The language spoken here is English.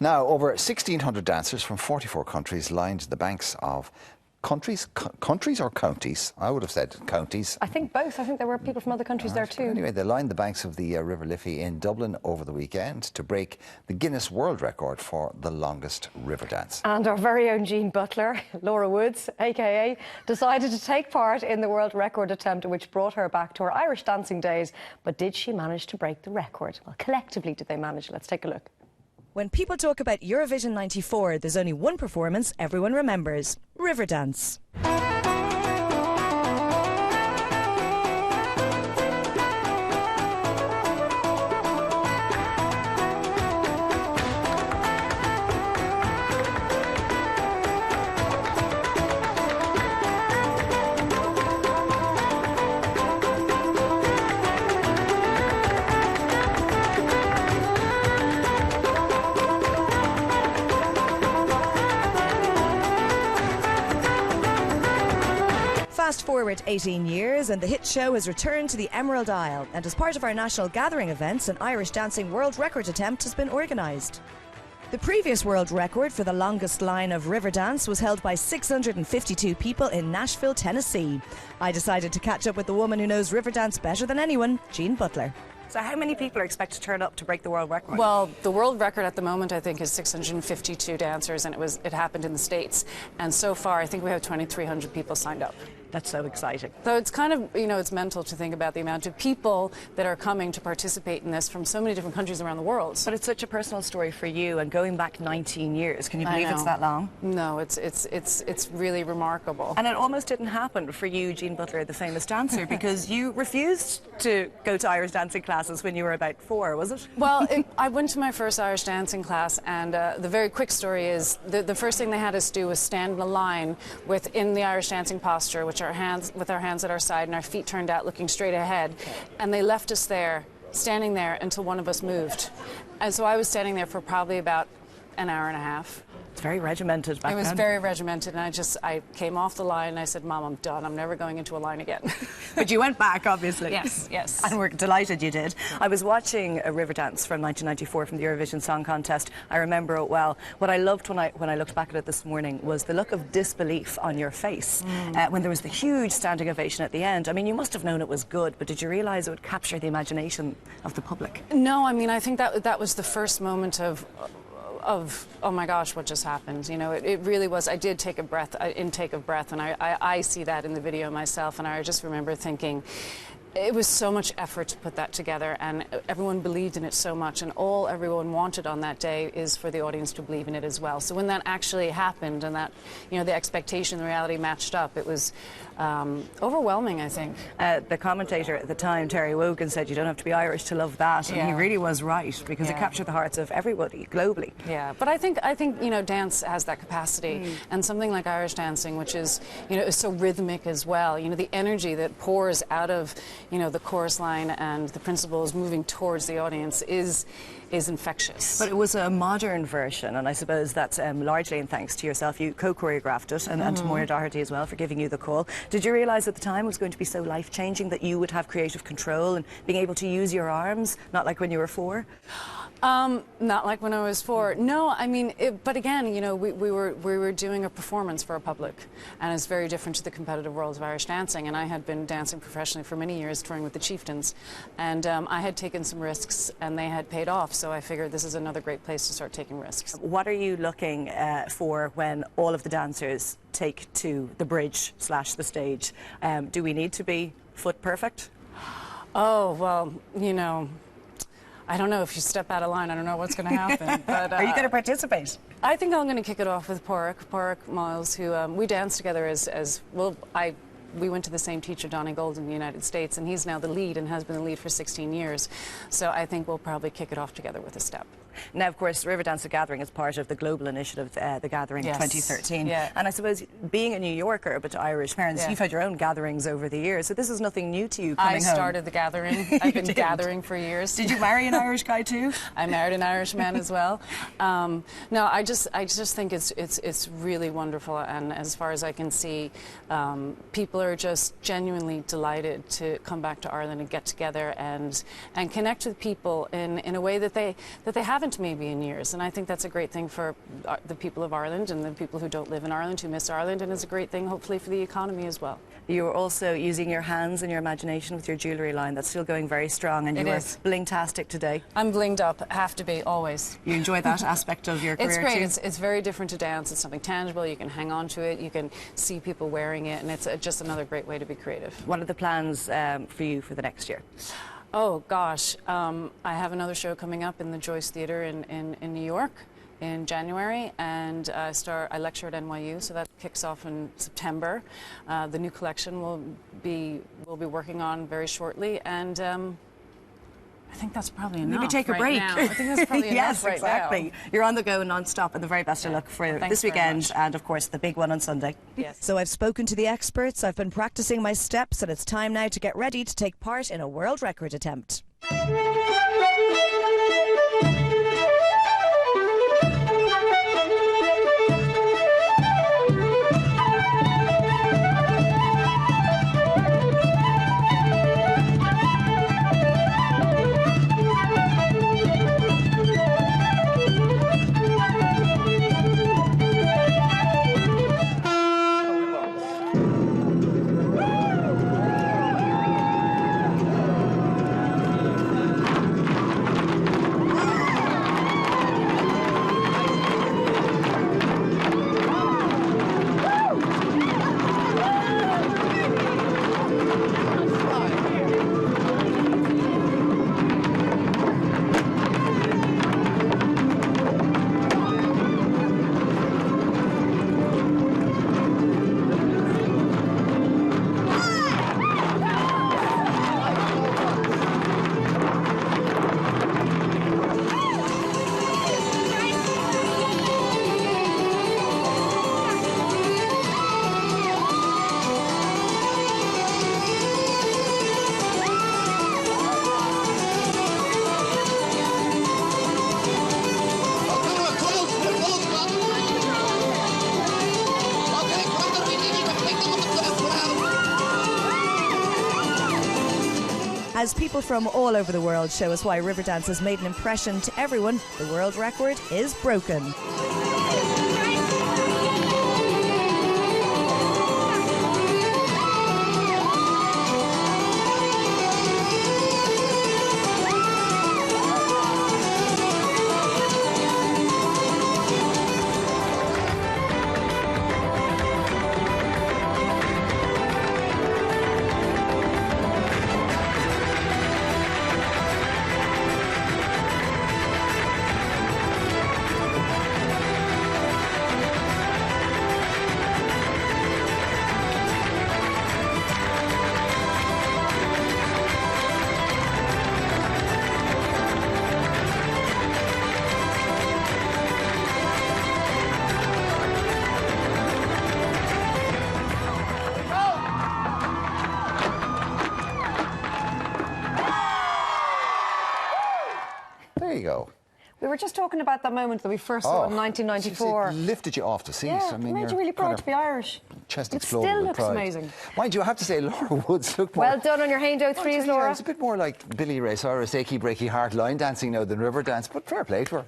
Now, over 1,600 dancers from 44 countries lined the banks of countries or counties? I would have said counties. I think both. I think there were people from other countries there too. Anyway, they lined the banks of the River Liffey in Dublin over the weekend to break the Guinness World Record for the longest river dance. And our very own Jean Butler, Laura Woods, aka, decided to take part in the world record attempt, which brought her back to her Irish dancing days. But did she manage to break the record? Well, collectively did they manage? Let's take a look. When people talk about Eurovision '94, there's only one performance everyone remembers: Riverdance. Fast forward 18 years and the hit show has returned to the Emerald Isle, and as part of our national gathering events, an Irish dancing world record attempt has been organised. The previous world record for the longest line of Riverdance was held by 652 people in Nashville, Tennessee. I decided to catch up with the woman who knows Riverdance better than anyone, Jean Butler. So how many people are expected to turn up to break the world record? Well, the world record at the moment, I think, is 652 dancers, and it happened in the States. And so far, I think we have 2,300 people signed up. That's so exciting. So it's kind of, it's mental to think about the amount of people that are coming to participate in this from so many different countries around the world. But it's such a personal story for you, and going back 19 years. Can you believe it's that long? No, it's really remarkable. And it almost didn't happen for you, Jean Butler, the famous dancer, because you refused to go to Irish dancing classes when you were about 4, was it? Well, I went to my first Irish dancing class, and the very quick story is the first thing they had us do was stand in a line in the Irish dancing posture, with our hands at our side and our feet turned out looking straight ahead. And they left us there, standing there, until one of us moved. And so I was standing there for probably about an hour and a half. It's very regimented back then. It was very regimented, and I came off the line and I said, Mom, I'm done. I'm never going into a line again. But you went back, obviously. Yes, yes. And we're delighted you did. I was watching a Riverdance from 1994 from the Eurovision Song Contest. I remember it well. What I loved when I looked back at it this morning was the look of disbelief on your face when there was the huge standing ovation at the end. I mean, you must have known it was good, but did you realise it would capture the imagination of the public? No, I mean, I think that was the first moment of oh my gosh, what just happened? It really was. I did take intake of breath, and I see that in the video myself, and I just remember thinking, it was so much effort to put that together, and everyone believed in it so much, and all everyone wanted on that day is for the audience to believe in it as well. So when that actually happened, and that the expectation, the reality matched up, it was overwhelming, I think. The commentator at the time, Terry Wogan, said you don't have to be Irish to love that, and he really was right, because it captured the hearts of everybody globally. Yeah, but I think dance has that capacity, and something like Irish dancing, which is is so rhythmic as well. The energy that pours out of the chorus line and the principals moving towards the audience is infectious. But it was a modern version, and I suppose that's largely in thanks to yourself. You co-choreographed it, and to Moira Doherty as well for giving you the call. Did you realise at the time it was going to be so life-changing that you would have creative control and being able to use your arms, not like when you were 4? Not like when I was 4. No, I mean, but again, we were doing a performance for a public, and it's very different to the competitive world of Irish dancing. And I had been dancing professionally for many years, touring with the Chieftains, and I had taken some risks, and they had paid off. So I figured this is another great place to start taking risks. What are you looking for when all of the dancers take to the bridge / the stage? Do we need to be foot perfect? Oh, well, I don't know. If you step out of line, I don't know what's going to happen. But, are you going to participate? I think I'm going to kick it off with Porrick Miles, who we danced together as well. We went to the same teacher, Donnie Gold, in the United States, and he's now the lead and has been the lead for 16 years. So I think we'll probably kick it off together with a step. Now, of course, Riverdance The Gathering is part of the global initiative, The Gathering 2013. Yeah. And I suppose, being a New Yorker, but to Irish parents, you've had your own gatherings over the years, so this is nothing new to you coming home. I started The Gathering. I've been gathering for years. Did you marry an Irish guy too? I married an Irish man as well. No, I just think it's really wonderful, and as far as I can see, people people are just genuinely delighted to come back to Ireland and get together and connect with people in a way that they haven't maybe in years. And I think that's a great thing for the people of Ireland and the people who don't live in Ireland, who miss Ireland, and it's a great thing hopefully for the economy as well. You were also using your hands and your imagination with your jewellery line. That's still going very strong, and you were bling-tastic today. I'm blinged up, have to be, always. You enjoy that aspect of your career? It's great. Too? It's very different to dance. It's something tangible. You can hang on to it. You can see people wearing it, and it's just another great way to be creative. What are the plans for you for the next year? Oh, gosh. I have another show coming up in the Joyce Theatre in New York in January, and I lecture at NYU, so that kicks off in September. The new collection we'll be working on very shortly, and I think that's probably enough. Maybe take a right break. now. I think that's probably yes, enough right exactly. now. You're on the go non-stop, and the very best of luck for this weekend and, of course, the big one on Sunday. Yes. So I've spoken to the experts, I've been practicing my steps, and it's time now to get ready to take part in a world record attempt. As people from all over the world show us why Riverdance has made an impression to everyone, the world record is broken. There you go. We were just talking about that moment that we first saw in 1994. It lifted you off the seat. Yeah, I mean, it made you really proud to be Irish. Chest It exploded still with looks pride. amazing. Mind you, I have to say, Laura Woods looked more... Well done on your Haindo threes, Laura. It's a bit more like Billy Ray Cyrus, achy breaky heart line dancing now than Riverdance, but fair play to her.